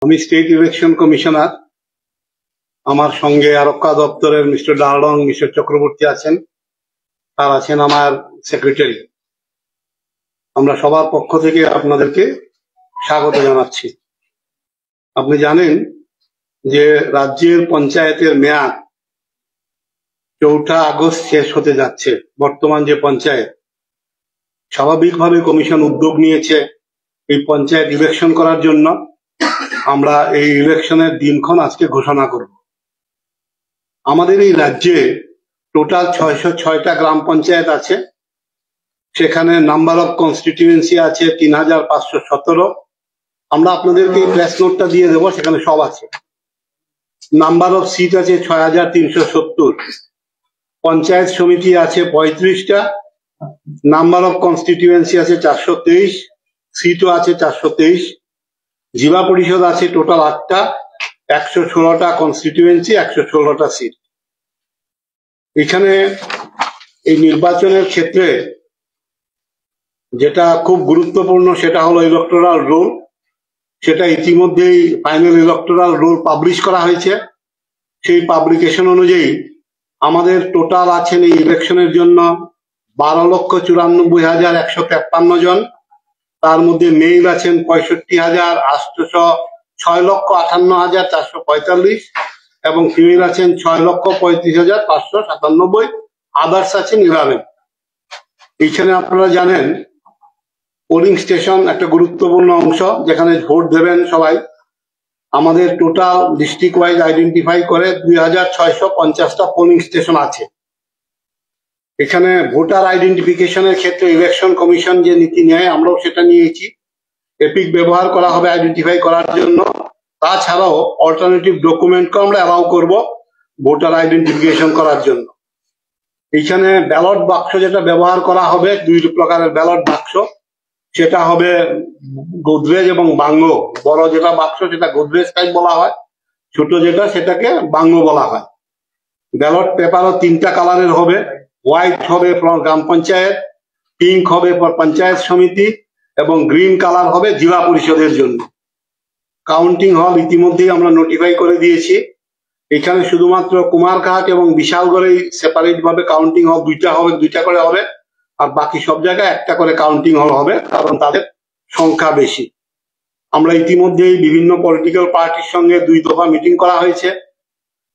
আমি state election commissioner. আমার সঙ্গে আরক্ষা দপ্তরের মিস্টার ডালডং, মিস্টার চক্রবর্তী আছেন, আর আছেন আমার সেক্রেটারি। আমরা সবার পক্ষ থেকে আপনাদেরকে স্বাগত জানাচ্ছি। আপনি জানেন যে রাজ্যের পঞ্চায়েতের মেয়াদ 4 আগস্ট শেষ হতে যাচ্ছে। বর্তমান যে পঞ্চায়েত, স্বাভাবিকভাবে কমিশন উদ্যোগ নিয়েছে এই পঞ্চায়েত ইলেকশন করার জন্য। আমরা এই ইলেকশনের দিনক্ষণ আজকে ঘোষণা করব। আমাদের এই রাজ্যে টোটাল 606টা গ্রাম পঞ্চায়েত আছে। সেখানে নাম্বার অফ কনস্টিটিউয়েন্সি আছে 3517। আমরা আপনাদেরকে এই প্রেস নোটটা দিয়ে দেবো, সেখানে সব আছে। নাম্বার অফ সিট আছে 6370। পঞ্চায়েত সমিতি আছে 35টা। নাম্বার অফ কনস্টিটিউয়েন্সি আছে 423। সিটও আছে 423। জিলা পরিষদ আছে টোটাল 8টা, 116টা কনস্টিটিউয়েন্সি, 116টা সিট। এখানে এই নির্বাচনের ক্ষেত্রে যেটা খুব গুরুত্বপূর্ণ সেটা হলো ইলেকটোরাল রোল। সেটা ইতিমধ্যেই ফাইনাল ইলেকটোরাল রোল পাবলিশ করা হয়েছে। সেই পাবলিকেশন অনুযায়ী আমাদের টোটাল আছেন এই ইলেকশনের জন্য 12,94,153 জন। তার মধ্যে মেল আছেন 65,800, 6,58,445 এবং ফিমেল আছেন 6,35,597। আদার্স আছেন 11। এইখানে আপনারা জানেন পোলিং স্টেশন একটা গুরুত্বপূর্ণ অংশ, যেখানে ভোট দেবেন সবাই। আমাদের টোটাল ডিস্ট্রিক্ট ওয়াইজ আইডেন্টিফাই করে 2650টা পোলিং স্টেশন আছে। এখানে ভোটার আইডেন্টিফিকেশনের ক্ষেত্রে ইলেকশন কমিশন যে নীতি নেয়, আমরাও সেটা নিয়েছি। এপিক ব্যবহার করা হবে আইডেন্টিফাই করার জন্য। তাছাড়াও অল্টারনেটিভ ডকুমেন্টকে আমরা অ্যালাউ করব ভোটার আইডেন্টিফিকেশন করার জন্য। এখানে ব্যালট বাক্স যেটা ব্যবহার করা হবে, 2 প্রকারের ব্যালট বাক্স। সেটা হবে গোদরেজ এবং বাঙ্গো। বড় যেটা বাক্স সেটা গোদরেজ টাইপ বলা হয়, ছোট যেটা সেটাকে বাঙ্গো বলা হয়। ব্যালট পেপারও 3টা কালারের হবে। হোয়াইট হবে ফর গ্রাম পঞ্চায়েত, পিঙ্ক হবে ফর পঞ্চায়েত সমিতি এবং গ্রিন কালার হবে জেলা পরিষদের জন্য। কাউন্টিং হল ইতিমধ্যেই আমরা নোটিফাই করে দিয়েছি। এখানে শুধুমাত্র কুমারঘাট এবং বিশালগড়েই সেপারেট ভাবে কাউন্টিং হল 2টা হবে, 2টা করে হবে। আর বাকি সব জায়গায় 1টা করে কাউন্টিং হল হবে, কারণ তাদের সংখ্যা বেশি। আমরা ইতিমধ্যেই বিভিন্ন পলিটিক্যাল পার্টির সঙ্গে 2 দফা মিটিং করা হয়েছে।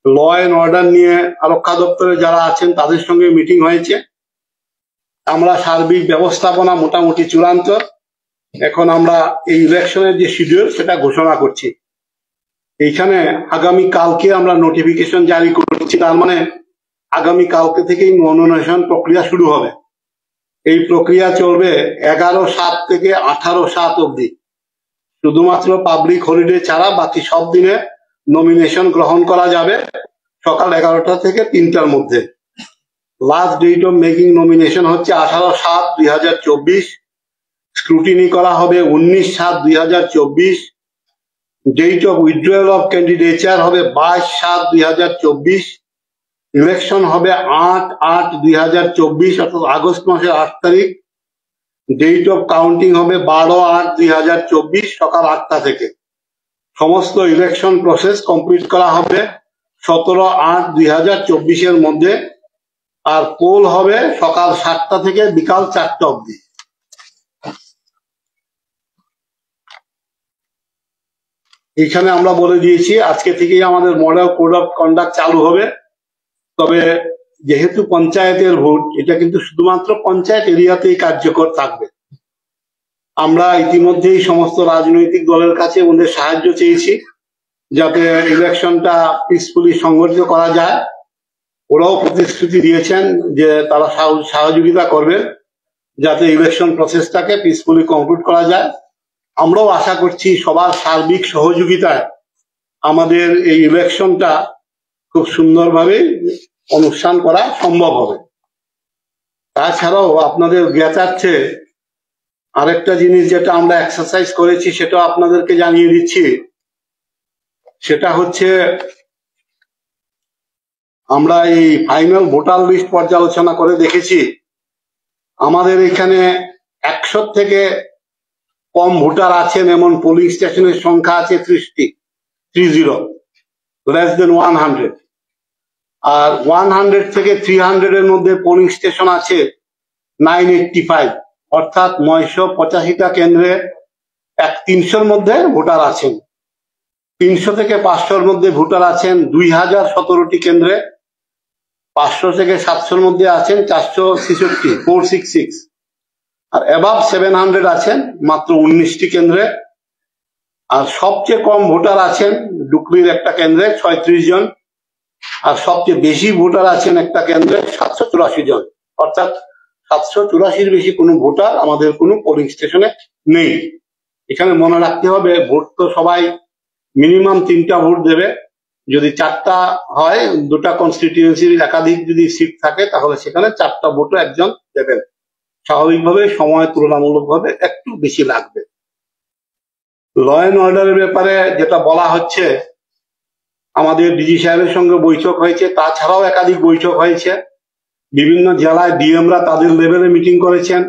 ল অ্যান্ড অর্ডার নিয়ে আরক্ষা দপ্তরে যারা আছেন তাদের সঙ্গে মিটিং হয়েছে। আমরা সার্বিক ব্যবস্থাপনা মোটামুটি চূড়ান্ত। এখন আমরা এই ইলেকশনের যে শিডিউল সেটা ঘোষণা করছি। এইখানে আগামী কালকে আমরা নোটিফিকেশন জারি করছি। তার মানে আগামী কালকে থেকেই নমিনেশন প্রক্রিয়া শুরু হবে। এই প্রক্রিয়া চলবে 11/7 থেকে 18/7 অবধি। শুধুমাত্র পাবলিক হলিডে ছাড়া বাকি সব দিনে নমিনেশন গ্রহণ করা যাবে সকাল 11টা থেকে 3টার মধ্যে। Last date of making nomination হচ্ছে 18/7/2024। স্ক্রুটিনি করা হবে 19/7/2024। Date of withdrawal of candidature হবে 22/7/2024। ইলেকশন হবে 8/8/2024, অর্থাৎ আগস্ট মাসের 8 তারিখ। ডেট অফ কাউন্টিং হবে 12/8/2024 সকাল 8টা থেকে। সমস্ত ইলেকশন প্রসেস কমপ্লিট করা হবে 17/8/2024 মধ্যে। আর পোল হবে সকাল 7টা থেকে বিকাল 4টা অবধি। এখানে আমরা বলে দিয়েছি আজকে থেকেই আমাদের মডেল কোড অফ কন্ডাক্ট চালু হবে। তবে যেহেতু পঞ্চায়েতের ভোট, এটা কিন্তু শুধুমাত্র পঞ্চায়েত এরিয়াতেই কার্যকর থাকবে। আমরা ইতিমধ্যেই সমস্ত রাজনৈতিক দলের কাছে ওদের সাহায্য চেয়েছি যাতে ইলেকশনটা পিসফুলি সংগঠিত করা যায়। ওরাও প্রতিশ্রুতি দিয়েছেন যে তারা সহযোগিতা করবে যাতে ইলেকশন প্রসেসটাকে পিসফুলি কমপ্লিট করা যায়। আমরাও আশা করছি সবার সার্বিক সহযোগিতায় আমাদের এই ইলেকশনটা খুব সুন্দরভাবে অনুষ্ঠান করা সম্ভব হবে। তাছাড়াও আপনাদের জ্ঞাতার্থে আরেকটা জিনিস যেটা আমরা এক্সারসাইজ করেছি সেটা আপনাদেরকে জানিয়ে দিচ্ছি। সেটা হচ্ছে আমরা এই ফাইনাল ভোটার লিস্ট পর্যালোচনা করে দেখেছি আমাদের এখানে 100 থেকে কম ভোটার আছেন এমন পোলিং স্টেশনের সংখ্যা আছে 30টি। 30, লেস দেন 100। আর 100 থেকে 300 এর মধ্যে পোলিং স্টেশন আছে 985, অর্থাৎ 985টা কেন্দ্রে 300-র মধ্যে ভোটার আছেন। 300 থেকে 500-র মধ্যে ভোটার আছেন 2017টি কেন্দ্রে। 500 থেকে 700-র মধ্যে আছেন 466। আর অ্যাবাভ 700 আছেন মাত্র 19টি কেন্দ্রে। আর সবচেয়ে কম ভোটার আছেন ডুকরির একটা কেন্দ্রে 36 জন। আর সবচেয়ে বেশি ভোটার আছেন একটা কেন্দ্রে 784 জন। অর্থাৎ 784-র বেশি কোনো ভোটার আমাদের কোনো পোলিং স্টেশনে নেই। এখানে মনে রাখতে হবে, ভোট তো সবাই মিনিমাম 3টা ভোট দেবে। যদি 4টা হয়, 2টা কনস্টিটিউয়েন্সির একাধিক যদি সিট থাকে, তাহলে সেখানে 4টা ভোটও একজন দেবেন। স্বাভাবিকভাবে সময় তুলনামূলকভাবে একটু বেশি লাগবে। ল অ্যান্ড অর্ডারের ব্যাপারে যেটা বলা হচ্ছে, আমাদের ডিজি সাহেবের সঙ্গে বৈঠক হয়েছে, তাছাড়াও একাধিক বৈঠক হয়েছে। বিভিন্ন জেলায় ডিএমরা তাদের লেভেলে মিটিং করেছেন,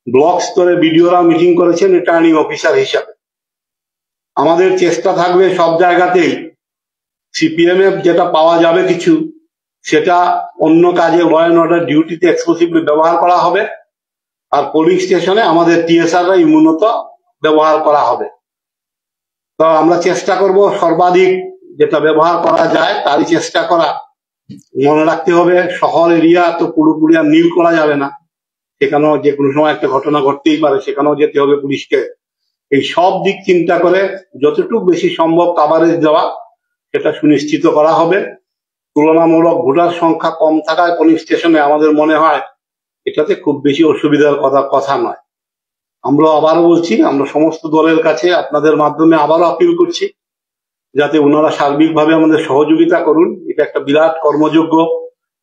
ব্লক স্তরে বিডিওরা মিটিং করেছেন রিটার্নিং অফিসার হিসাবে। আমাদের চেষ্টা থাকবে সব জায়গাতেই সিপিএমএফ যেটা পাওয়া যাবে কিছু, সেটা অন্য কাজে ল অ্যান্ড অর্ডার ডিউটিতে এক্সক্লুসিভলি ব্যবহার করা হবে। আর পোলিং স্টেশনে আমাদের টিএসআররাই মূলত ব্যবহার করা হবে। তো আমরা চেষ্টা করব সর্বাধিক যেটা ব্যবহার করা যায় তারই চেষ্টা করা। মনে রাখতে হবে, শহর এরিয়া তো পুরোপুরি আর নীল করা যাবে না, সেখানেও যে কোনো সময় একটা ঘটনা ঘটতেই পারে, সেখানেও যেতে হবে পুলিশকে। এই সব দিক চিন্তা করে যতটুকু বেশি সম্ভব কাভারেজ দেওয়া, সেটা সুনিশ্চিত করা হবে। তুলনামূলক ভোটার সংখ্যা কম থাকায় পোলিং স্টেশনে আমাদের মনে হয় এটাতে খুব বেশি অসুবিধার কথা নয়। আমরা আবারও বলছি, আমরা সমস্ত দলের কাছে আপনাদের মাধ্যমে আবারও আপিল করছি যাতে ওনারা সার্বিকভাবে আমাদের সহযোগিতা করুন। এটা একটা বিরাট কর্মযোগ্য,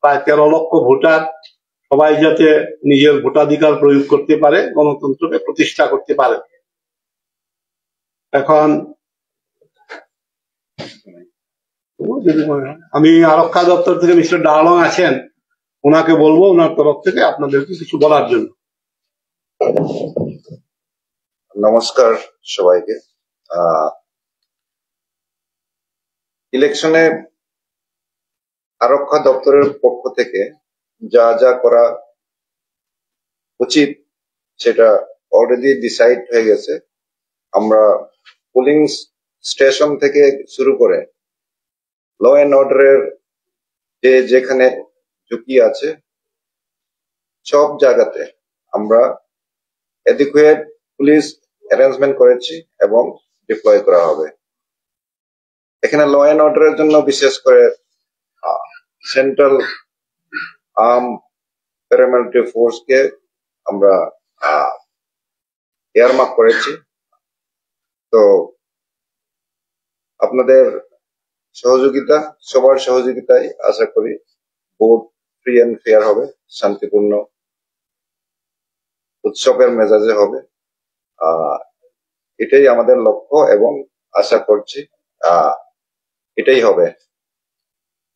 প্রায় 13 লক্ষ ভোটার, সবাই যাতে নিজের ভোটাধিকার প্রয়োগ করতে পারে, গণতন্ত্রকে প্রতিষ্ঠা করতে পারে। এখন আমি আরক্ষা দপ্তর থেকে মিস্টার ডালং আছেন, ওনাকে বলবো ওনার তরফ থেকে আপনাদেরকে কিছু বলার জন্য। নমস্কার সবাইকে। ইলেকশনে আরক্ষা দপ্তরের পক্ষ থেকে যা যা করা উচিত সেটা অলরেডি ডিসাইড হয়ে গেছে। আমরা পোলিং স্টেশন থেকে শুরু করে ল অ্যান্ড অর্ডারের যেখানে ঝুঁকি আছে সব জায়গাতে আমরা অ্যাডিকুয়েট পুলিশ অ্যারেঞ্জমেন্ট করেছি এবং ডিপ্লয় করা হবে। এখানে ল অ্যান্ড অর্ডারের জন্য বিশেষ করে সেন্ট্রাল আর্ম প্যারামিলিটারি ফোর্সকে আমরা এয়ারমার্ক করেছি। তো আপনাদের সহযোগিতা, সবার সহযোগিতায় আশা করি ভোট ফ্রি অ্যান্ড ফেয়ার হবে, শান্তিপূর্ণ উৎসবের মেজাজে হবে। এটাই আমাদের লক্ষ্য এবং আশা করছি এটাই হবে।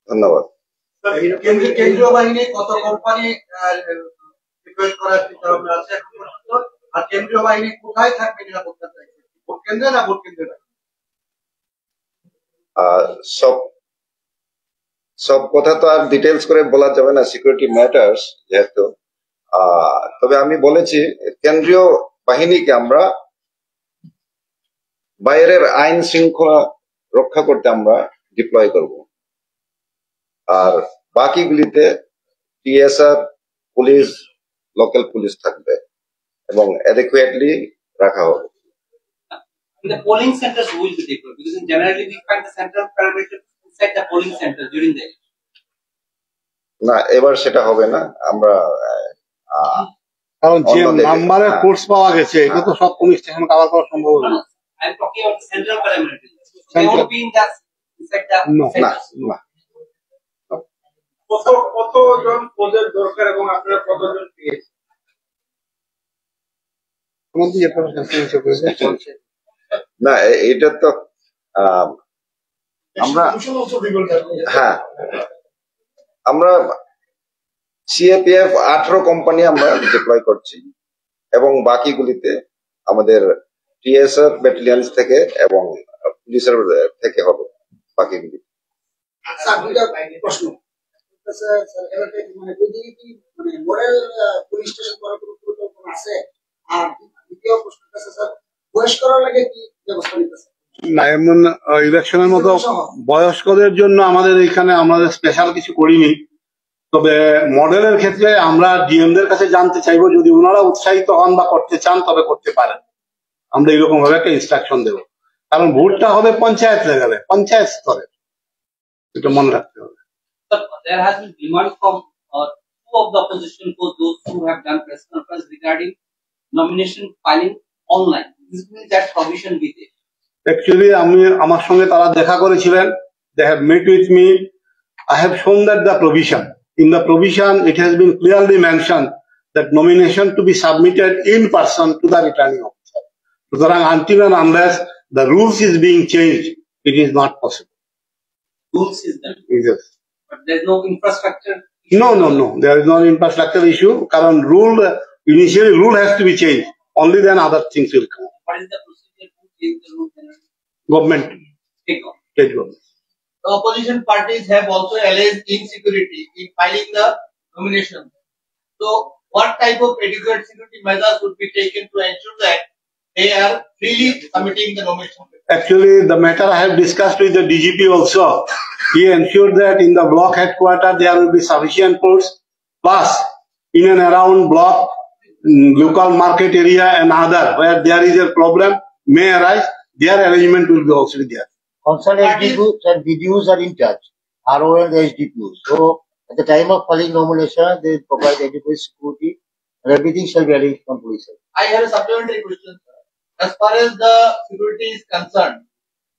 ধন্যবাদ। কেন্দ্রীয় বাহিনী কত কোম্পানি করার চিন্তা ভাবনা আছে এখন পর্যন্ত, আর কেন্দ্রীয় বাহিনী কোথায় থাকবে নিরাপত্তা চাইছে, ভোট কেন্দ্রে না ভোট কেন্দ্রে? সব কথা তো আর ডিটেলস করে বলা যাবে না, সিকিউরিটি ম্যাটার্স যেহেতু। তবে আমি বলেছি কেন্দ্রীয় বাহিনীকে আমরা বাইরের আইন শৃঙ্খলা রক্ষা করতে আমরা ডিপ্লয় করব, আর বাকিগুলিতে টিএসআর, পুলিশ, লোকাল পুলিশ থাকবে এবং অ্যাডিকুয়েটলি রাখা হবে। The polling centers will be deployed because generally we find the central parameter inside the polling center during the election. না, এবার সেটা হবে না। আমরা কারণ যে নাম্বারে ফোর্স পাওয়া গেছে, এটা তো সব পুলিশ স্টেশন কভার করা সম্ভব হবে না। I'm talking about the central parameter. They won't be in that inside the না। কতজন পদের দরকার এবং আপনারা কতজন পেয়েছেন? না, এটা তো আমরা সিএপিএফ 18 কোম্পানি আমরা ডিপ্লয় করছি এবং বাকিগুলিতে আমাদের টিএসআর ব্যাটালিয়ন থেকে এবং পুলিশের থেকে হবে বাকি। স্যার দুইটা প্রশ্ন স্যার এবারে মানে ওইদিকে কি মানে মডেল পুলিশ স্টেশন করার কোনো পরিকল্পনা আছে? আর দ্বিতীয় প্রশ্নটা স্যার বয়স্করা লাগে কি ব্যবস্থা নিতেছে? না, এমন ইলেকশনের মতো বয়স্কদের জন্য আমাদের এখানে আমাদের স্পেশাল কিছু করিনি। তবে মডেলের ক্ষেত্রে আমরা ডিএমদের কাছে জানতে চাইবো, যদি ওনারা উৎসাহিত হন বা করতে চান তবে করতে পারেন। আমরা এরকম ভাবে একটা ইনস্ট্রাকশন দেবো, কারণ ভোটটা হবে পঞ্চায়েত লেভেলে, পঞ্চায়েত স্তরে, এটা মনে রাখতে হবে। But there has been demand from two of the opposition for those who have done press conference regarding nomination filing online. This means that provision be there. Actually, আমার সঙ্গে তারা দেখা করেছিলেন, they have met with me. I have shown that the provision, in the provision it has been clearly mentioned that nomination to be submitted in person to the returning officer. সুতরাং until and unless the rules is being changed, it is not possible. Rules is there, Yes. but there is no infrastructure. No, there is no infrastructure issue. Current initially rule has to be changed. Only then other things will come. What is the procedure to change the rule? Government, Take on. state government. The opposition parties have also alleged insecurity in filing the nomination. So, what type of adequate security measures would be taken to ensure that they are freely submitting the nomination? Actually, the matter I have discussed with the DGP also. He ensured that in the block headquarters there will be sufficient force, plus in and around block, local market area and other where there is a problem may arise, their arrangement will be also there. Concerned SDPUs and BDUs are in charge, RO and the SDPUs. So at the time of filing nomination, they provide adequate security and everything shall be arranged from police side. I have a supplementary question, sir. As far as the security is concerned,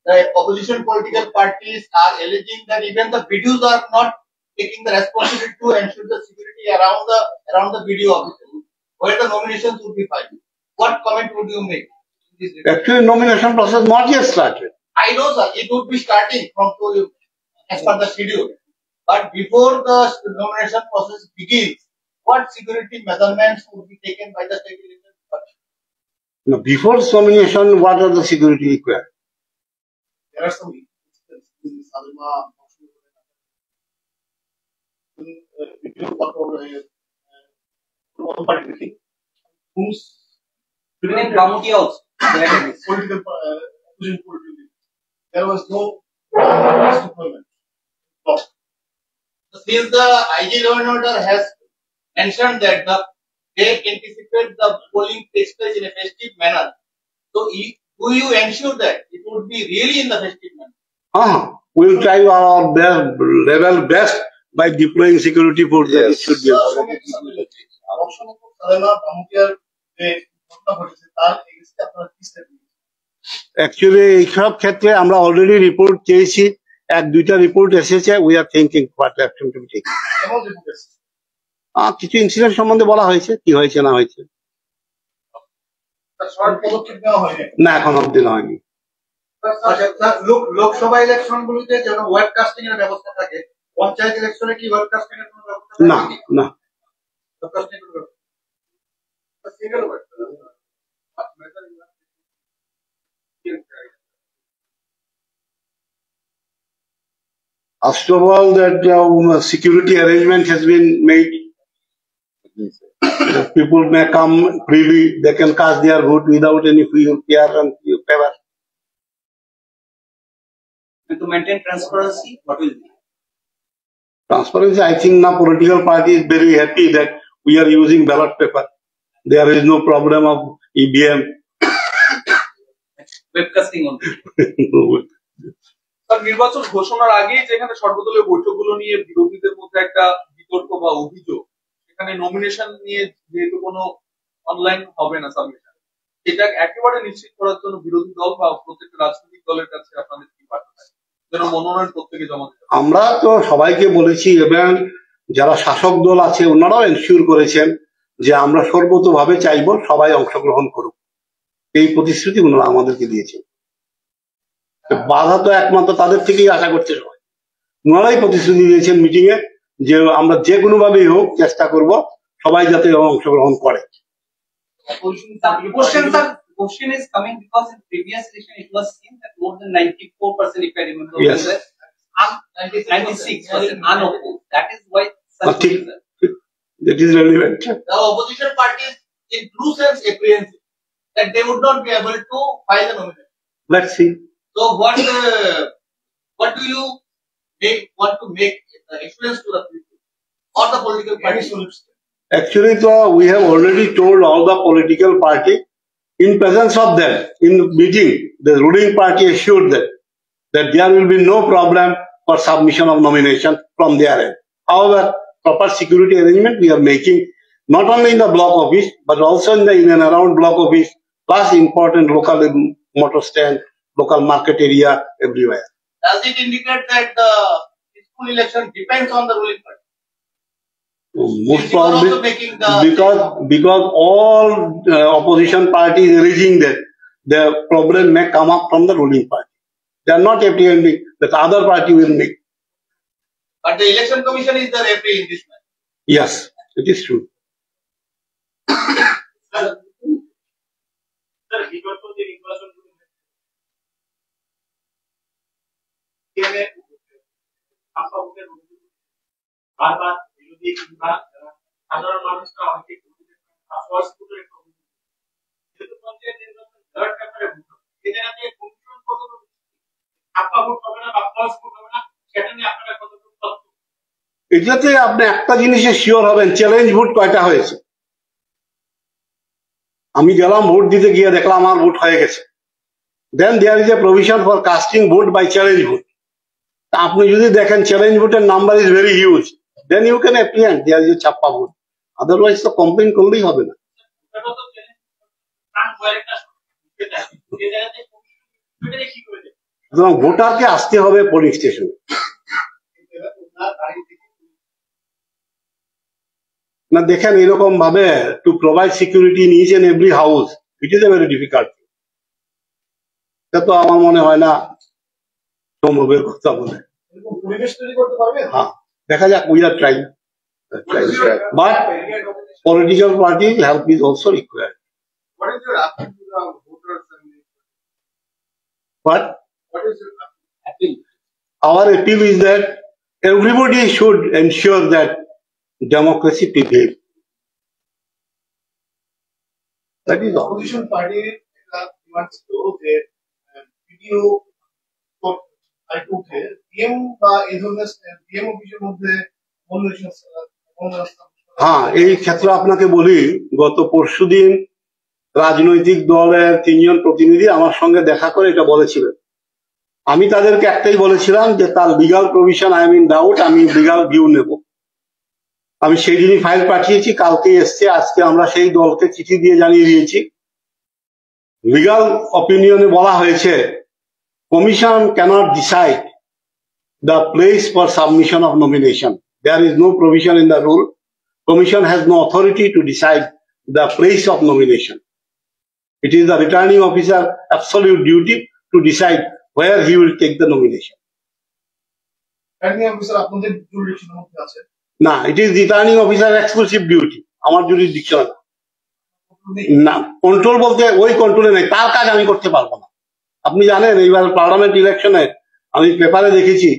the opposition political parties are alleging that even the BDUs are not taking the responsibility to ensure the security around the BDU offices where the nominations would be filed. What comment would you make? Actually, nomination process not yet started. I know, sir, it would be starting from as per the schedule. But before the nomination process begins, what security measurements would be taken by the state election department? Now, before nomination, what are the security required? There are some incidents in Salima, whose Even in Ramuti also, they had a political opposition political, there was no deployment. Since the IG law and order has mentioned that they anticipate the polling takes place in a festive manner, so do you ensure that it would be really in the festive manner? We'll try our level best by deploying security force that it should be. Actually, এইসব ক্ষেত্রে আমরা already report চেয়েছি, এক-দুইটা report এসেছে। We are thinking what action to be taken. কিছু incident সম্বন্ধে বলা হয়েছে, কি হয়েছে না হয়েছে। না, এখন অব্দি হয়নি। লোকসভা ইলেকশন গুলিতে যেন ওয়েবকাস্টিং এর ব্যবস্থা থাকে, পঞ্চায়েত ইলেকশনে কি ওয়েবকাস্টিং এর কোনো ব্যবস্থা থাকে? না। ওয়েবকাস্টিং এর single web First of all, that security arrangement has been made. People may come freely; they can cast their vote without any fear and favor. And to maintain transparency, what will be? Transparency, I think now political party is very happy that we are using ballot paper. There is no problem of EVM. Webcasting only. নির্বাচন ঘোষণার আগেই যেখানে সর্বদলীয় বৈঠকগুলো নিয়ে বিরোধীদের মধ্যে একটা বিতর্ক বা অভিযোগ, সেখানে নমিনেশন নিয়ে যেহেতু কোনো অনলাইন হবে না সাবমিশন, এটা একেবারে নিশ্চিত করার জন্য বিরোধী দল বা প্রত্যেকটা রাজনৈতিক দলের কাছে আপনাদের কি বার্তা থাকে যেন মনোনয়ন প্রত্যেকে জমা দিতে? আমরা তো সবাইকে বলেছি এবং যারা শাসক দল আছে ওনারাও এনশিওর করেছেন যে আমরা সর্বতোভাবে চাইবো সবাই অংশগ্রহণ করুক। এই প্রতিশ্রুতি ওনারা আমাদেরকে দিয়েছেন। বাধা তো একমাত্র তাদের থেকেই আশা করছে সবাই। ওনারাই প্রতিশ্রুতি দিয়েছেন মিটিং এ যে আমরা যে কোনো ভাবেই হোক চেষ্টা করব সবাই যাতে অংশগ্রহণ করে। question is coming because in previous election it was seen that more than 94%, if I remember, Yes. well, 96% unopposed. That is why such Nothing. result. That is relevant. The opposition parties, in true sense, apprehensive that they would not be able to file a nomination. Let's see. So, what do you want to make experience to the people or the political parties? Actually, so we have already told all the political party in presence of them in meeting. The ruling party assured them that there will be no problem for submission of nomination from their end. However, proper security arrangement we are making not only in the block office but also in and around block office, plus important local motor stand, local market area, everywhere. Does it indicate that the school election depends on the ruling party? Most Is it also probably making the because all opposition parties alleging that the problem may come up from the ruling party. They are not apprehending that the other party will make. but the election commission is the referee in this matter. Yes, it is true. সাধারণ মানুষরা অনেকে যেহেতু পঞ্চায়েত নির্বাচন ballot পেপারে vote এই জায়গাতে commission কতটুকু ছাপ্পা ভোট হবে না বা ফলস ভোট হবে না সেটা নিয়ে আপনারা কতটুকু তথ্য এটাতে আপনি একটা জিনিসে শিওর হবেন, চ্যালেঞ্জ ভোট কয়টা হয়েছে। আমি গেলাম ভোট দিতে গিয়ে দেখলাম আমার ভোট হয়ে গেছে। Then there is a provision for casting vote by challenge vote. আপনি যদি দেখেন চ্যালেঞ্জ ভোটের number is very huge, then you can apprehend there is a chhappa vote. Otherwise তো কমপ্লেন করলেই হবে না। ওটা তো কারণ কয়েকটা এই জায়গাতে কমিশন এটা কি করে দেবে সুতরাং ভোটারকে আসতে হবে পোলিং স্টেশনে। না দেখেন এরকম ভাবে to provide security in each and every house, it is a very difficult. এটা তো আমার মনে হয় না সম্ভবের কথা বলে। পরিবেশ তৈরি করতে পারবে। হ্যাঁ, দেখা যাক, we are trying, but political party help is also required. What is your appeal to the voters and But what is your appeal? our appeal is that everybody should ensure that democracy prevails. That is all. Opposition party wants to যে video I উঠে PM বা এই ধরনের PM অফিসের মধ্যে হ্যাঁ, এই ক্ষেত্রে আপনাকে বলি, গত পরশুদিন রাজনৈতিক দলের 3 জন প্রতিনিধি আমার সঙ্গে দেখা করে এটা বলেছিলেন। আমি তাদেরকে একটাই বলেছিলাম যে তার legal provision I am in doubt, আমি লিগাল ভিউ নেব। আমি সেই দিনই ফাইল পাঠিয়েছি, কালকে এসছে। আজকে আমরা সেই দলকে চিঠি দিয়ে জানিয়ে দিয়েছি। লিগাল অপিনিয়নে বলা হয়েছে commission cannot decide the place for submission of nomination. There is no provision in the rule. Commission has no authority to decide the place of nomination. It is the returning officer absolute duty to decide where he will take the nomination. Returning officer আপনাদের জুরিডিকশনের মধ্যে আছে না, it is the returning officer exclusive duty. আমার jurisdiction না। Control বলতে ওই কন্ট্রোলে নেই, তার কাজ আমি করতে পারবো না। আপনি জানেন এইবার পার্লামেন্ট ইলেকশনে আমি পেপারে দেখেছি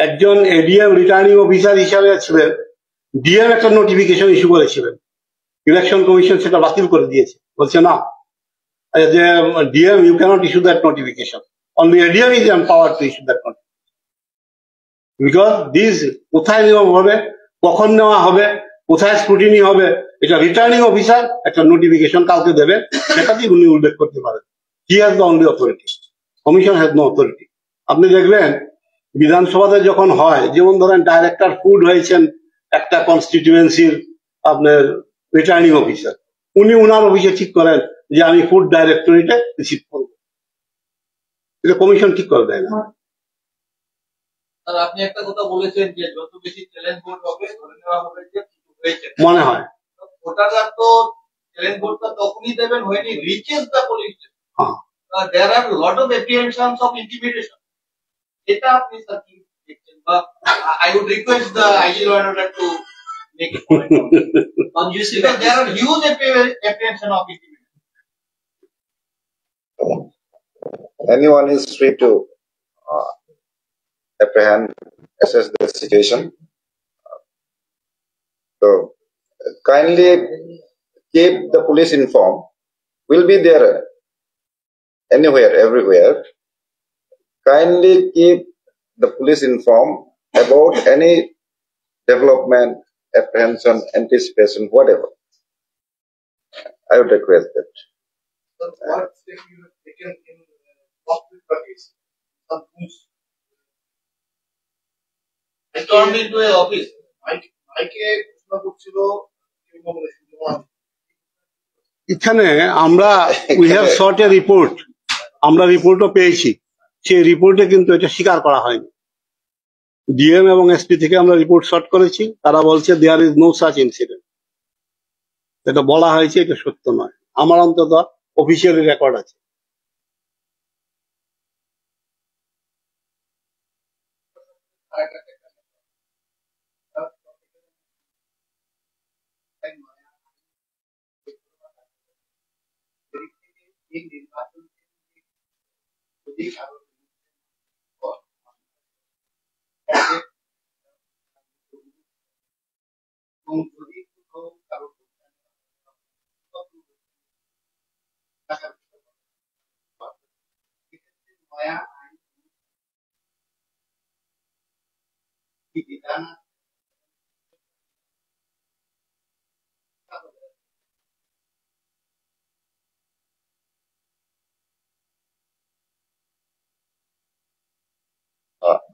একজন এডিএম রিটার্নিং অফিসার হিসাবে ছিলেন, ডিএম একটা নোটিফিকেশন ইস্যু করেছিলেন, ইলেকশন কমিশন সেটা বাতিল করে দিয়েছে। বলছে না, যে DM you cannot issue that notification, only ADM is empowered to issue that notification. Because this কোথায় নেওয়া হবে, কখন নেওয়া হবে, কোথায় স্ক্রুটিনি হবে, এটা রিটার্নিং অফিসার একটা নোটিফিকেশন কাউকে দেবে, সেটাতেই উনি উল্লেখ করতে পারেন। He has the only authority, commission has no authority. আপনি দেখবেন বিধানসভাতে যখন হয়, যেমন ধরেন ডাইরেক্টর ফুড হয়েছেন একটা কনস্টিটিউয়েন্সির আপনার রিটার্নিং অফিসার, উনি উনার অফিসে ঠিক করেন যে আমি ফুড ডাইরেক্টরেটে রিসিভ করবো, এটা কমিশন ঠিক করে দেয় না। আর আপনি একটা কথা বলেছেন যে যত বেশি চ্যালেঞ্জ ভোট হবে ধরে নেওয়া হবে যে কিছু হয়েছে, মনে হয় ভোটাররা তো চ্যালেঞ্জ ভোটটা তখনই দেবেন when he reaches the police station. হ্যাঁ, There are a lot of apprehensions of intimidation. এটা আপনি স্যার কি দেখছেন, বা I would request the IG law and order to make it comment on this. Because there are huge apprehension of intimidation. anyone is free to apprehend, assess the situation. So kindly keep the police informed. We'll be there anywhere, everywhere. Kindly keep the police informed about any development, apprehension, anticipation, whatever. I would request that. So what step you have taken in conflict case? Some who's stormed into a office. মাইকে ঘোষণা করছিল এখানে আমরা we have short A report, আমরা রিপোর্টও পেয়েছি, সেই রিপোর্টে কিন্তু এটা স্বীকার করা হয়নি। ডিএম এবং এসপি থেকে আমরা রিপোর্ট শর্ট করেছি, তারা বলছে there is no such incident. এটা বলা হয়েছে, এটা সত্য নয়। আমার অন্তত অফিসিয়ালি রেকর্ড আছে।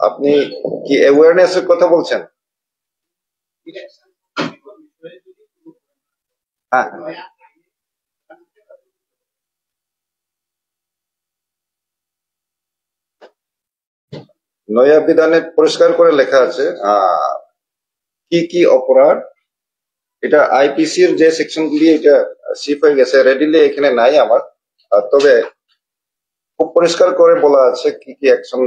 আপনি কি অ্যাওয়ারনেস এর কথা বলছেন? হ্যাঁ, নয়া বিধানে পরিষ্কার করে লেখা আছে কি কি অপরাধ। এটা আইপিসি এর যে সেকশন গুলি এটা শিফ হয়ে গেছে, রেডিলি এখানে নাই আমার, তবে খুব পরিষ্কার করে বলা আছে কি কি অ্যাকশন,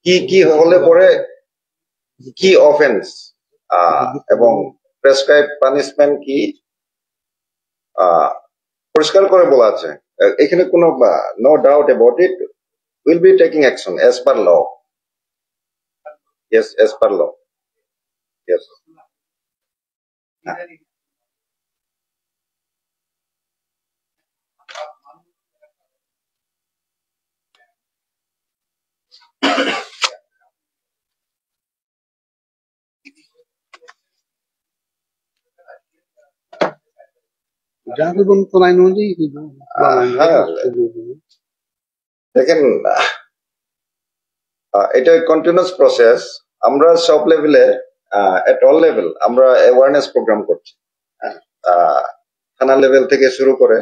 কি কি হলে পরে কি অফেন্স এবং প্রেসক্রাইব পানিশমেন্ট কি পরিষ্কার করে বলা আছে। এখানে কোনো no doubt about it, will be taking action as per law. Yes, as per law. Yes. দেখেন, এটা কন্টিনিউয়াস প্রসেস। আমরা সব লেভেলে, এট অল লেভেল আমরা অ্যাওয়ারনেস প্রোগ্রাম করছি, থানা লেভেল থেকে শুরু করে।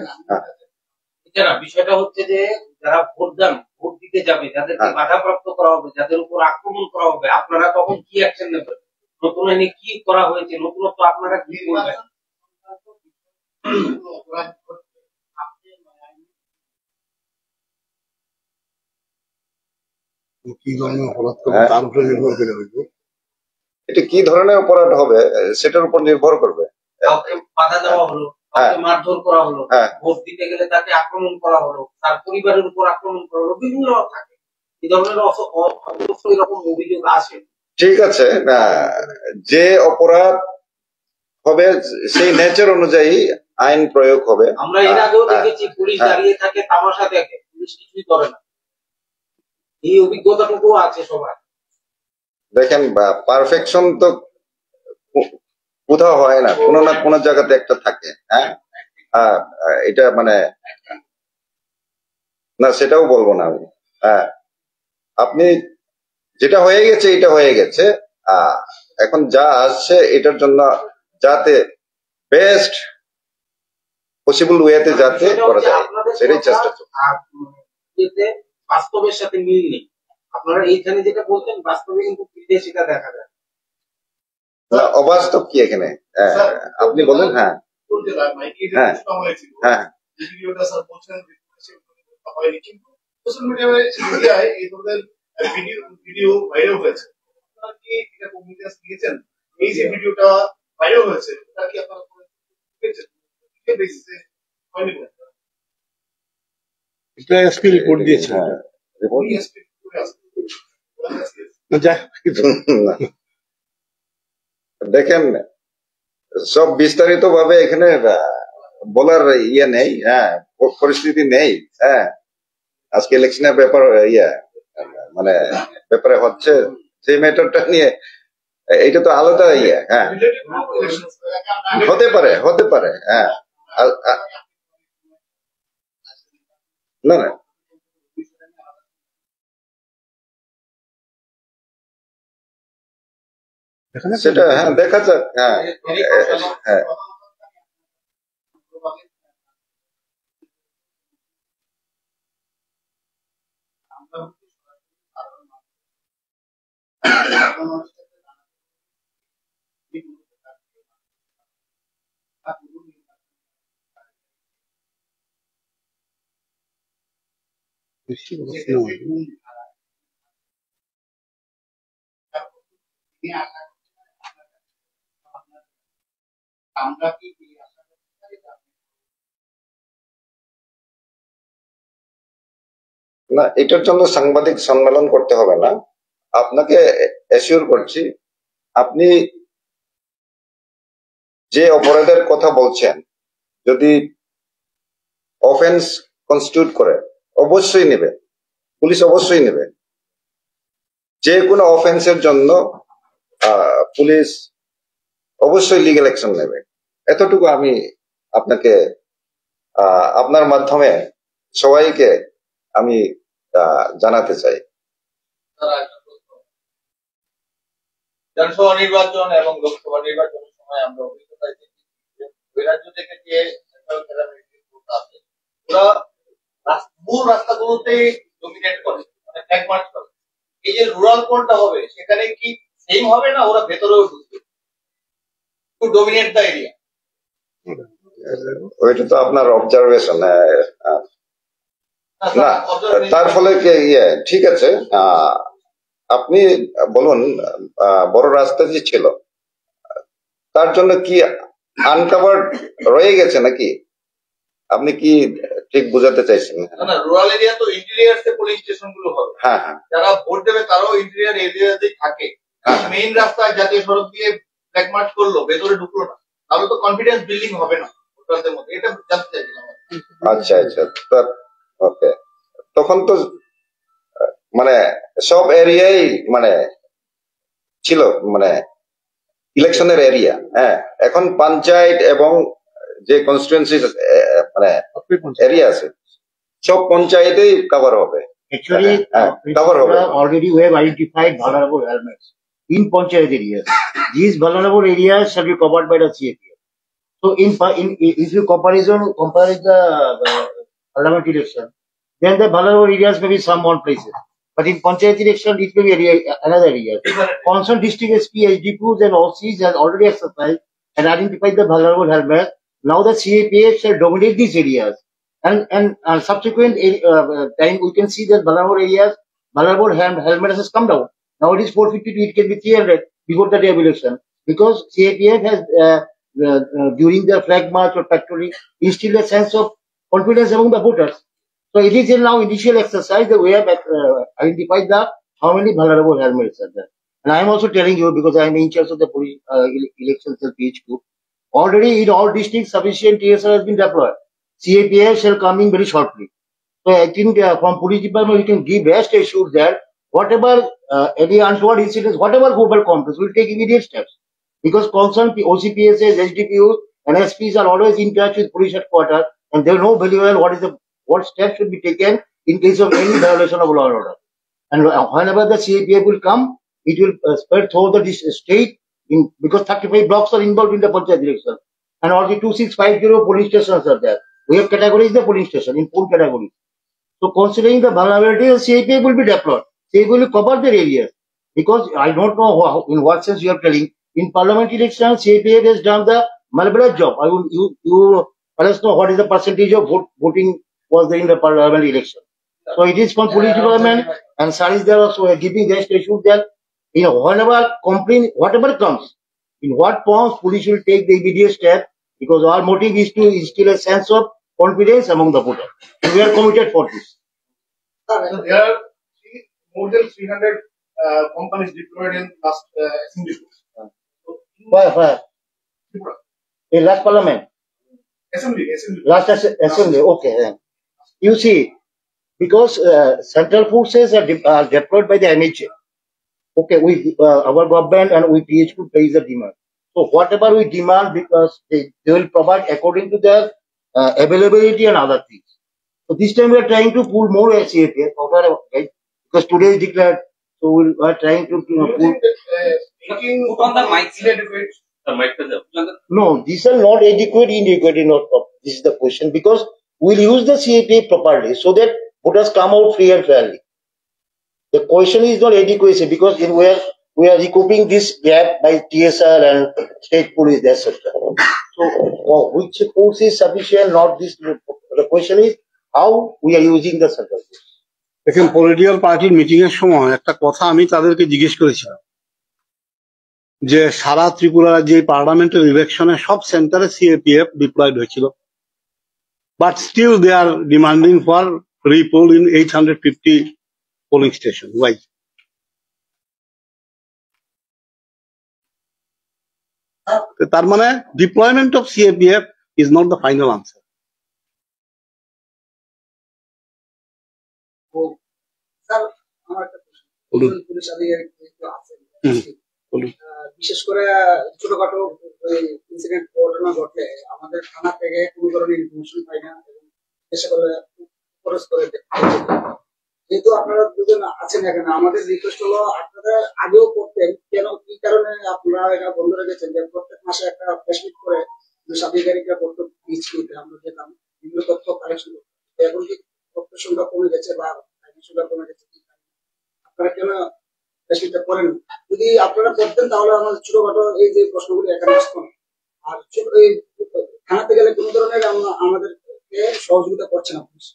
বিষয়টা হচ্ছে যে যারা ভোট দিতে যাবে, যাদেরকে বাধাপ্রাপ্ত করা হবে, যাদের উপর আক্রমণ করা হবে, আপনারা তখন কি অ্যাকশন নেবেন? নতুন আইনে কি করা হয়েছে, নতুনত্ব আপনারা কি করবেন? এটা কি ধরনের অপরাধ হবে সেটার উপর নির্ভর করবে। কাউকে বাধা দেওয়া হলো, কাউকে মারধর করা হলো, ভোট দিতে গেলে তাকে আক্রমণ করা হলো, তার পরিবারের উপর আক্রমণ করা হলো, বিভিন্ন থাকে এই ধরনের অবশ্যই এরকম অভিযোগ আসে। ঠিক আছে, যে অপরাধ হবে সেই নেচার অনুযায়ী আইন প্রয়োগ হবে। আমরা এর আগেও দেখেছি পুলিশ দাঁড়িয়ে থাকে, তামাশা দেখে, পুলিশ কিছুই করে না। এই অভিজ্ঞতাটুকু আছে সবার। দেখেন, পারফেকশন তো কোথাও হয় না, কোনো না কোনো জায়গাতে একটা থাকে। এটা মানে না, সেটাও বলবো না আমি। আপনি যেটা হয়ে গেছে এটা হয়ে গেছে, এখন যা আসছে এটার জন্য যাতে বেস্ট পসিবল ওয়েতে যাতে করা যায় সেটাই চেষ্টা চলছে। বাস্তবের সাথে মিল নেই। আপনারা এইখানে যেটা বলছেন বাস্তবে কিন্তু সেটা দেখা যায় না। অবাস্তব কি এখানে? আপনি বলেন। হ্যাঁ হ্যাঁ, সোশ্যাল মিডিয়ায় এই ধরনের ভিডিও ভাইরাল হয়েছে, আপনারা কি এটা কমিউনিকেশন দিয়েছেন? এই যে ভিডিওটা ভাইরাল হয়েছে এটা কি আপনারা এটা এসপি রিপোর্ট দিয়েছে। হ্যাঁ, রিপোর্ট দেখেন, সব বিস্তারিত ভাবে এখানে বলার ইয়ে নেই, হ্যাঁ, পরিস্থিতি নেই। হ্যাঁ, আজকে ইলেকশনের ব্যাপার মানে ব্যাপারে হচ্ছে যে ম্যাটারটা নিয়ে, এটা তো আলাদা ইয়ে। হ্যাঁ, হতে পারে। হ্যাঁ, না না, সেটা হ্যাঁ দেখা যাক। হ্যাঁ হ্যাঁ, না, এটার জন্য সাংবাদিক সম্মেলন করতে হবে না। আপনাকে অ্যাসিওর করছি, আপনি যে অপরাধের কথা বলছেন যদি অফেন্স কনস্টিটিউট করে, অবশ্যই নেবে, পুলিশ অবশ্যই নেবে। যে কোনো অফেন্সের জন্য পুলিশ অবশ্যই লিগ্যাল অ্যাকশন নেবে। এতটুকু আমি আপনাকে আপনার মাধ্যমে সবাইকে আমি জানাতে চাই। বিধানসভা নির্বাচন এবং লোকসভা নির্বাচনের সময় আমরা অভিজ্ঞতা ওই রাজ্য থেকে যে আছে ওরা মূল রাস্তাগুলোতেই ডমিনেট করে, মানে ফ্ল্যাগ মার্চ করে। এই যে রুরাল কোনটা হবে সেখানে কি সেম হবে না ওরা ভেতরেও ঢুকবে টু ডমিনেট দ্য এরিয়া? ওইটা তো আপনার অবজারভেশন। না, তার ফলে ঠিক আছে, আপনি বলুন বড় রাস্তা যে ছিল তার জন্য কি আনকভার্ড রয়ে গেছে নাকি? আপনি কি ঠিক বুঝাতে চাইছেন? না, রুরাল এরিয়া তো ইন্টেরিয়ার্স এ পুলিশ স্টেশন গুলো হবে। হ্যাঁ হ্যাঁ, যারা ভোট দেবে তারাও ইন্টেরিয়ার এরিয়াতেই থাকে। মেইন রাস্তায় জাতীয় সড়ক দিয়ে ফ্ল্যাগ মার্চ করলো, ভেতরে ঢুকলো না, তাহলে তো কনফিডেন্স বিল্ডিং হবে না ভোটারদের মধ্যে। এটা জানতে চাইছিলাম। আচ্ছা আচ্ছা, ওকে। তখন তো মানে সব এরিয়াই মানে ছিল মানে ইলেকশনের এরিয়া। হ্যাঁ, এখন পঞ্চায়েত এবং যে কনস্টিটুয়েন্সি মানে এরিয়া আছে সব পঞ্চায়েতেই কভার হবে। Actually, already we have identified vulnerable elements in Panchayat areas. These vulnerable areas shall be covered by the CAPF. So, if you compare the parliament election, then the vulnerable areas may be some one places. But in Panchayat election, it may be another area. Concerned district SP, HDPs and OCs has already exercised and identified the vulnerable helmet. Now the CAPF shall dominate these areas. And subsequent time, we can see that vulnerable areas, vulnerable helmet has come down. Now it is 452, it can be 300 before the day of election. Because CAPF has, during the flag march or patrolling, instilled a sense of confidence among the voters. So it is now initial exercise that we have identified how many vulnerable helmets are there. And I am also telling you, because I am in charge of the election cell PHQ, already in all districts sufficient TSR has been deployed. CAPF shall come in very shortly. So I think from police department we can give best assured that whatever any untoward incidents, whatever global complex, will take immediate steps. Because concerned OCPSs, HDPUs and SPs are always in touch with police headquarters and they know very well what steps should be taken in case of any violation of law and order. And whenever the CAPF will come, it will spread through the state because 35 blocks are involved in the Panchayat election. And all the 2650 police stations are there. We have categorized the police station in 4 categories. So considering the vulnerability, the CAPF will be deployed. They will cover their areas. Because I don't know in what sense you are telling. In parliament election, CAPF has done the marvelous job. You let us know what is the percentage of voting was there in the parliament election. So it is from police department and SAR is there also giving best assured that whenever complaint, whatever comes, in what forms police will take the immediate step, because our motive is to instill a sense of confidence among the voters. And we are committed for this. So there are more than 300 companies deployed in last assembly. Why? In last parliament, Assembly. assembly. Okay. You see, because central forces are deployed by the NHA. Okay, our government and we PHP pays the demand. So whatever we demand, because they will provide according to their availability and other things. So this time we are trying to pull more CAPF, right? Because today is declared, so we are trying to pull. Put on the mic. The mic is up. No, these are not inadequate. This is the question, because we'll use the CAPF properly so that voters come out free and fairly. The question is not adequacy, because we are recouping this gap by TSR and state police, etc. So which force is sufficient? Not this. The question is how we are using the central force. দেখেন, political পার্টির meeting এর সময় একটা কথা আমি তাদেরকে জিজ্ঞেস করেছিলাম যে সারা ত্রিপুরার যে পার্লামেন্টের ইলেকশনে সব সেন্টারে সিএপিএফ ডিপ্লয়েড হয়েছিল, but still they are demanding for repoll in 850 polling station. Why? তার মানে deployment of CAPF is not the final answer. Sir, আমার একটা প্রশ্ন। পুলিশ আধিকারিক যেহেতু আছেন, বিশেষ করে ছোটখাটো ইনসিডেন্ট ঘটনা ঘটলে আমাদের থানা থেকে কোনো ধরনের ইনফরমেশন পাই না, এবং চেষ্টা করে খরচ করে যেহেতু আপনারা দুজন আছেন এখানে, আমাদের রিকোয়েস্ট হলো আপনারা আগেও করতেন, কেন কি কারণে আপনারা এটা বন্ধ রেখেছেন যে প্রত্যেক মাসে একটা প্রেসমিট করে পুলিশ আধিকারিকরা করতে দিতে আমরা যেতাম, বিভিন্ন তথ্য কালেকশন করতাম। এখন কি তথ্য সংখ্যা কমে গেছে বা সংখ্যা কমে গেছে, আপনারা কেন প্রেসমিটটা করেন? যদি আপনারা করতেন তাহলে আমাদের ছোটখাটো এই যে প্রশ্নগুলি এখানে আসতো না। আর এই থানাতে গেলে কোনো ধরনের আমাদেরকে সহযোগিতা করছে না পুলিশ,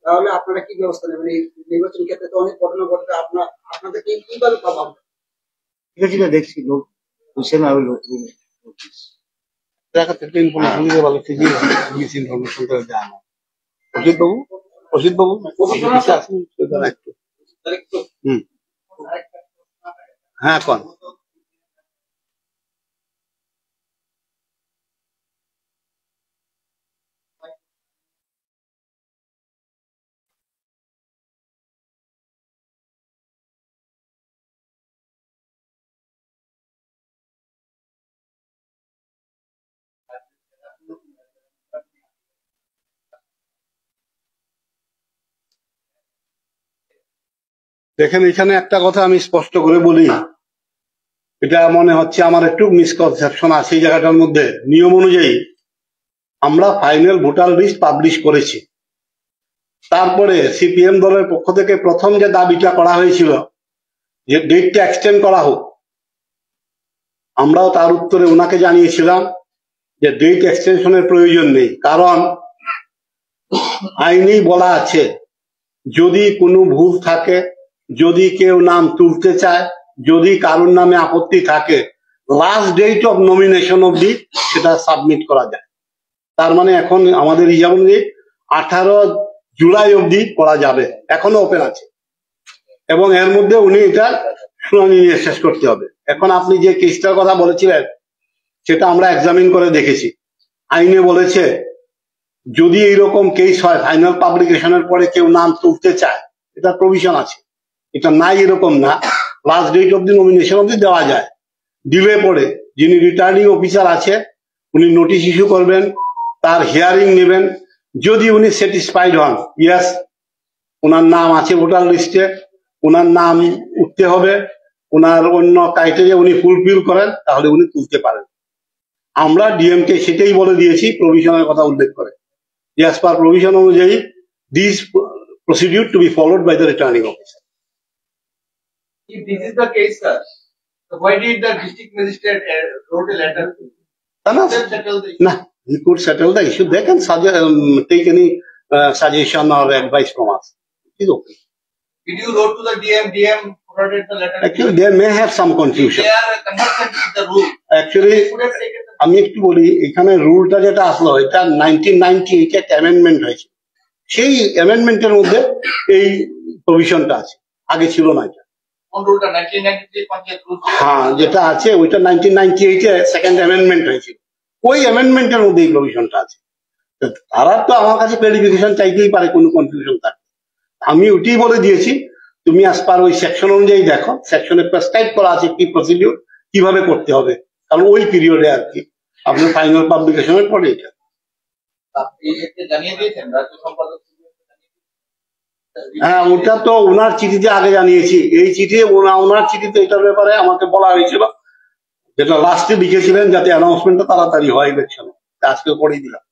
তাহলে আপনারা কি ব্যবস্থা নেবেন? এই নির্বাচন ক্ষেত্রে তো অনেক ঘটনা ঘটবে, আপনাদের কিভাবে প্রভাব? ঠিক আছে, দেখছি অসিত বাবু হ্যাঁ কোন দেখেন, এখানে একটা কথা আমি স্পষ্ট করে বলি, এটা মনে হচ্ছে আমার একটু মিসকনসেপশন আছে এই জায়গাটার মধ্যে। নিয়ম অনুযায়ী আমরা ফাইনাল ভোটার লিস্ট পাবলিশ করেছি, তারপরে সিপিএম দলের পক্ষ থেকে প্রথম যে দাবিটা করা হয়েছিল যে ডেটটা এক্সটেন্ড করা হোক, আমরাও তার উত্তরে ওনাকে জানিয়েছিলাম যে ডেট এক্সটেনশনের প্রয়োজন নেই, কারণ আইনেই বলা আছে যদি কোনো ভুল থাকে, যদি কেউ নাম তুলতে চায়, যদি কারোর নামে আপত্তি থাকে, লাস্ট ডেট অফ নমিনেশন অবধি সেটা সাবমিট করা যায়। তার মানে এখন আমাদের যেমন 18 জুলাই অবধি করা যাবে, এখনো ওপেন আছে, এবং এর মধ্যে উনি এটা শুনানি নিয়ে শেষ করতে হবে। এখন আপনি যে কেসটার কথা বলেছিলেন সেটা আমরা এক্সামিন করে দেখেছি, আইনে বলেছে যদি এইরকম কেস হয় ফাইনাল পাবলিকেশনের পরে কেউ নাম তুলতে চায়, এটা প্রভিশন আছে, এটা নাই এরকম না, last date of the nomination অবধি দেওয়া যায়। দিলে পরে যিনি রিটার্নিং অফিসার আছে উনি নোটিশ ইস্যু করবেন, তার হিয়ারিং নেবেন, যদি উনি স্যাটিসফাইড হন ইয়াস ওনার নাম আছে ভোটার লিস্টে, ওনার নাম উঠতে হবে, ওনার অন্য ক্রাইটেরিয়া উনি ফুলফিল করেন, তাহলে উনি তুলতে পারেন। আমরা ডিএমকে সেটাই বলে দিয়েছি প্রভিশনের কথা উল্লেখ করে, as per provision অনুযায়ী this procedure to be followed by the returning officer. If this is the case, sir, so why did the district magistrate wrote a letter? Nah, he could settle the issue. They can take any suggestion or advice from us. It is okay. Did you wrote to the DM forwarded the letter. Actually, there may have some confusion. They are conversant with the rule. Actually, They could have taken the আমি একটু বলি, এখানে রুলটা যেটা আসলো এটা 1998 একটা amendment হয়েছে, সেই অ্যামেন্ডমেন্টের মধ্যে এই প্রভিশনটা আছে, আগে ছিল না এটা। on rule 1993 Panchayat rule. হ্যাঁ, যেটা আছে ওইটা 1998 এ সেকেন্ড অ্যামেন্ডমেন্ট হয়েছিল, ওই অ্যামেন্ডমেন্টের মধ্যে এই প্রভিশনটা আছে। তো তারা তো আমার কাছে ক্লারিফিকেশন চাইতেই পারে কোনো কনফিউশন থাকে, আমি ওইটাই বলে দিয়েছি তুমি আজ পার ওই সেকশন অনুযায়ী দেখো, সেকশনে প্রেসক্রাইব করা আছে কি প্রসিডিউর কিভাবে করতে হবে, কারণ ওই পিরিয়ডে আর কি আপনার ফাইনাল পাবলিকেশনের পরে এটা। আপনি এতে জানিয়ে দিয়েছেন রাজ্য সম্পাদক? হ্যাঁ, ওটা তো ওনার চিঠিতে আগে জানিয়েছি, এই চিঠি ওনার চিঠিতে এটার ব্যাপারে আমাকে বলা হয়েছিল, যেটা লাস্টে লিখেছিলেন যাতে অ্যানাউন্সমেন্টটা তাড়াতাড়ি হয় ইলেকশনে, আজকে করেই দিলাম।